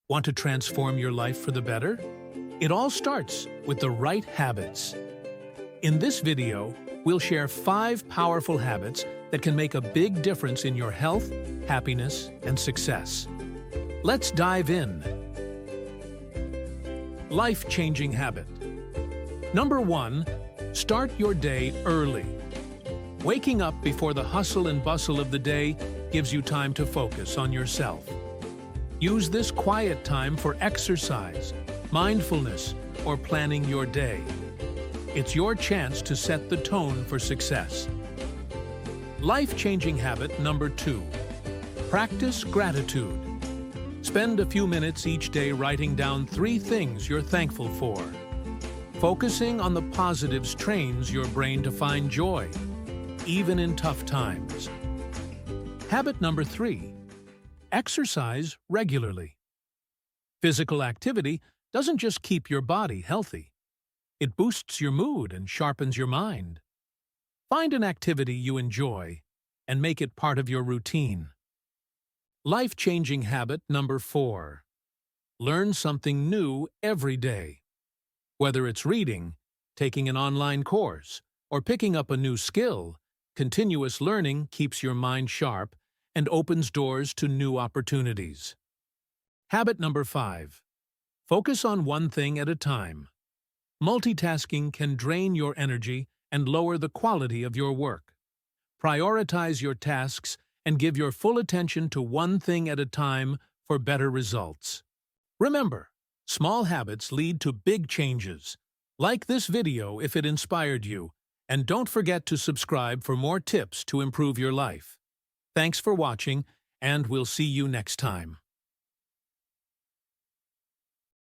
Want to transform your life for the better? It all starts with the right habits. In this video, we'll share 5 powerful habits that can make a big difference in your health, happiness, and success. Let's dive in. Life-changing habit. Number 1, start your day early. Waking up before the hustle and bustle of the day gives you time to focus on yourself. Use this quiet time for exercise, mindfulness, or planning your day. It's your chance to set the tone for success. Life-changing habit number 2. Practice gratitude. Spend a few minutes each day writing down 3 things you're thankful for. Focusing on the positives trains your brain to find joy, even in tough times. Habit number 3. Exercise regularly. Physical activity doesn't just keep your body healthy. It boosts your mood and sharpens your mind. Find an activity you enjoy and make it part of your routine. Life-changing habit number 4. Learn something new every day. Whether it's reading, taking an online course, or picking up a new skill, continuous learning keeps your mind sharp and opens doors to new opportunities. Habit number 5. Focus on one thing at a time. Multitasking can drain your energy and lower the quality of your work. Prioritize your tasks and give your full attention to one thing at a time for better results. Remember, small habits lead to big changes. Like this video if it inspired you, and don't forget to subscribe for more tips to improve your life. Thanks for watching, and we'll see you next time.